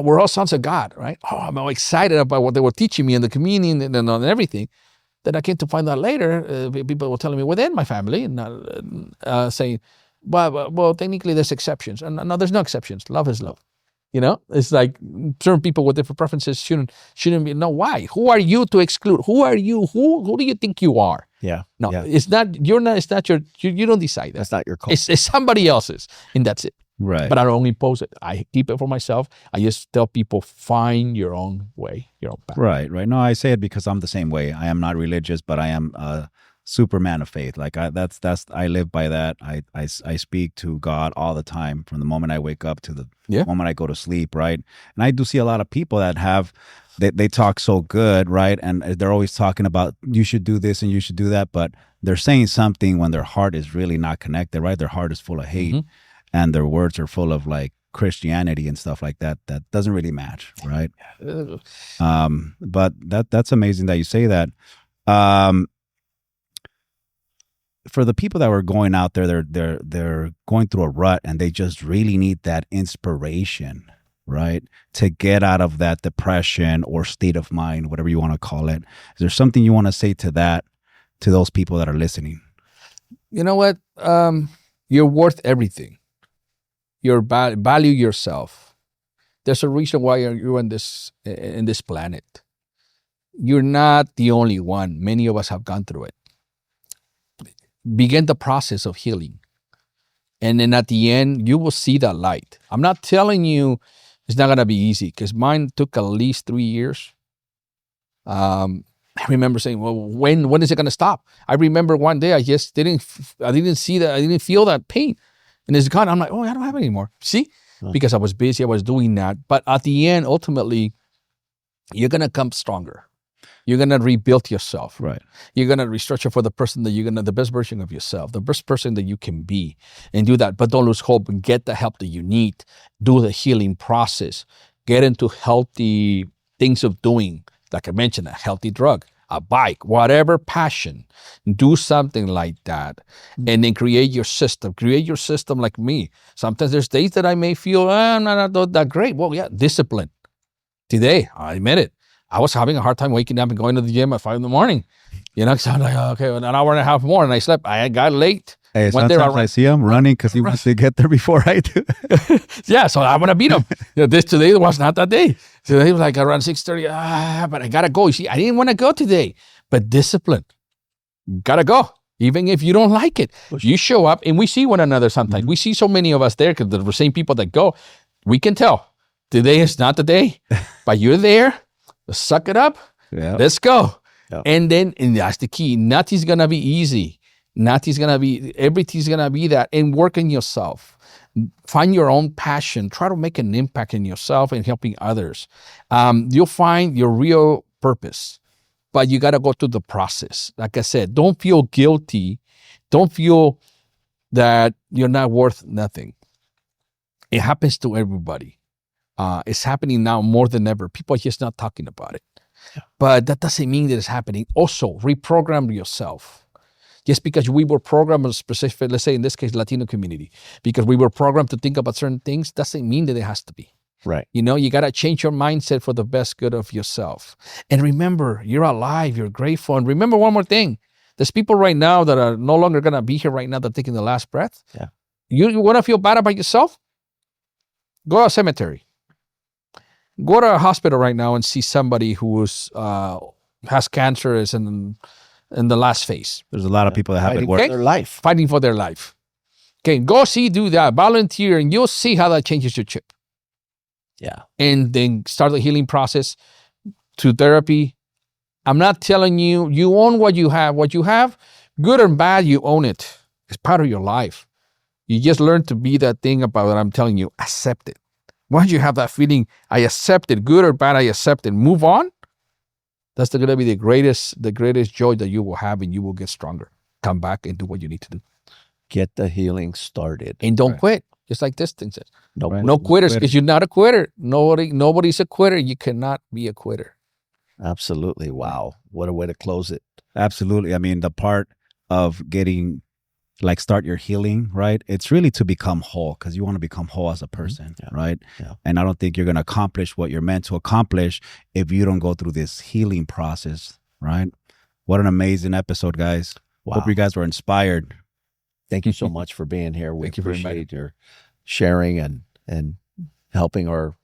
We're all sons of God, right? Oh, I'm all excited about what they were teaching me in the communion and everything. Then I came to find out later, people were telling me within my family, and saying, well, technically there's exceptions. And no, there's no exceptions. Love is love. You know, it's like certain people with different preferences shouldn't be. No, why? Who are you to exclude? Who are you? Who do you think you are? Yeah. No, yeah. It's not. You're not. It's not your. You don't decide that. That's not your call. It's somebody else's, and that's it. Right. But I don't impose it. I keep it for myself. I just tell people, find your own way, your own path. Right. No, I say it because I'm the same way. I am not religious, but I am a Superman of faith. Like I live by that. I speak to God all the time, from the moment I wake up to the moment I go to sleep. Right. And I do see a lot of people that they talk so good, right? And they're always talking about, you should do this and you should do that, but they're saying something when their heart is really not connected, right? Their heart is full of hate, and their words are full of like Christianity and stuff like that. That doesn't really match, right? But that's amazing that you say that. For the people that were going out there, they're going through a rut, and they just really need that inspiration, right, to get out of that depression or state of mind, whatever you want to call it. Is there something you want to say to those people that are listening? You know what? You're worth everything. Value yourself. There's a reason why you're in this planet. You're not the only one. Many of us have gone through it. Begin the process of healing. And then at the end, you will see that light. I'm not telling you it's not going to be easy, because mine took at least 3 years. I remember saying, well, when is it going to stop? I remember one day I didn't see that. I didn't feel that pain. And it's gone. I'm like, oh, I don't have it anymore. See? Because I was busy. I was doing that. But at the end, ultimately, you're going to come stronger. You're going to rebuild yourself. Right. You're going to restructure for the person that the best version of yourself, the best person that you can be, and do that. But don't lose hope, and get the help that you need. Do the healing process. Get into healthy things of doing. Like I mentioned, a healthy drug, a bike, whatever passion. Do something like that. And then create your system. Create your system like me. Sometimes there's days that I may feel, I'm not that great. Well, yeah, discipline. Today, I admit it. I was having a hard time waking up and going to the gym at 5 a.m. You know, because I'm like, okay, an hour and a half more, and I slept. I got late. Hey, Went there sometimes I see him running because he wants to get there before I do. Yeah, so I want to beat him. Today was not that day. Today was like around 6:30. But I gotta go. You see, I didn't want to go today, but discipline. Gotta go, even if you don't like it. You show up, and we see one another sometimes. We see so many of us there because they're the same people that go. We can tell today is not the day, but you're there. Suck it up. Yeah. Let's go. Yeah. And that's the key. Nothing's gonna be easy. Everything's gonna be that. And work on yourself. Find your own passion. Try to make an impact in yourself and helping others. You'll find your real purpose, but you gotta go through the process. Like I said, don't feel guilty. Don't feel that you're not worth nothing. It happens to everybody. It's happening now more than ever. People are just not talking about it. But that doesn't mean that it's happening. Also, reprogram yourself. Just because we were programmed a specific, let's say in this case, Latino community, because we were programmed to think about certain things, doesn't mean that it has to be. Right. You got to change your mindset for the best good of yourself. And remember, you're alive, you're grateful. And remember one more thing. There's people right now that are no longer going to be here right now that are taking the last breath. Yeah. You want to feel bad about yourself? Go to a cemetery. Go to a hospital right now and see somebody who has cancer, is in the last phase. There's a lot of people that have it work. Their life. Fighting for their life. Okay, do that. Volunteer, and you'll see how that changes your chip. Yeah. And then start the healing process to therapy. I'm not telling you, you own what you have. What you have, good or bad, you own it. It's part of your life. You just learn to be that thing about what I'm telling you. Accept it. Once you have that feeling, I accept it, good or bad, I accept it. Move on. That's going to be the greatest joy that you will have, and you will get stronger. Come back and do what you need to do. Get the healing started. And don't quit. Just like this thing says. No Quitters, because you're not a quitter. Nobody's a quitter. You cannot be a quitter. Absolutely. Wow. What a way to close it. Absolutely. I mean, the part of getting, start your healing, right? It's really to become whole, because you want to become whole as a person, right? Yeah. And I don't think you're going to accomplish what you're meant to accomplish if you don't go through this healing process, right? What an amazing episode, guys. Wow. Hope you guys were inspired. Thank you so much for being here. We Thank you very much. appreciate your sharing and helping our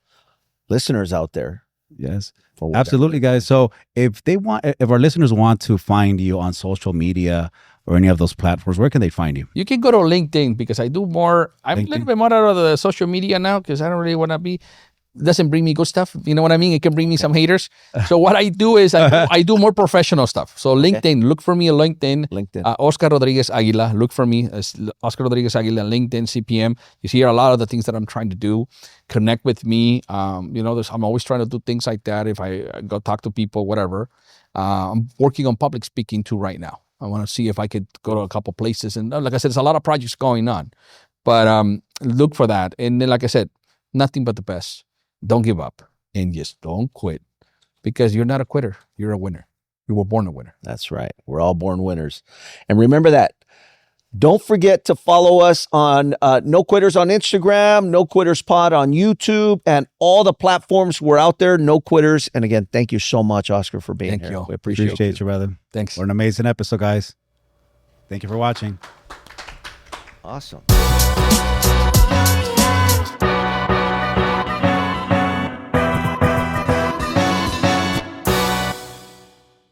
listeners out there. Yes, for whatever. absolutely, guys. So if our listeners want to find you on social media or any of those platforms, where can they find you? You can go to LinkedIn, because I do more. I'm a little bit more out of the social media now, because I don't really want to be. Doesn't bring me good stuff. You know what I mean? It can bring me some haters. So what I do is I do more professional stuff. So LinkedIn, look for me on LinkedIn. Oscar Rodriguez-Aguila. Look for me as Oscar Rodriguez-Aguila on LinkedIn, CPM. You see a lot of the things that I'm trying to do. Connect with me. I'm always trying to do things like that. If I go talk to people, whatever. I'm working on public speaking too right now. I want to see if I could go to a couple places. And like I said, there's a lot of projects going on. But look for that. And then, like I said, nothing but the best. Don't give up, and just don't quit, because you're not a quitter. You're a winner. You were born a winner. That's right. We're all born winners. And remember that. Don't forget to follow us on No Quitters on Instagram, No Quitters Pod on YouTube, and all the platforms we're out there, No Quitters. And again, thank you so much, Oscar, for being here. You. We appreciate you, brother. Thanks. What an amazing episode, guys. Thank you for watching. Awesome.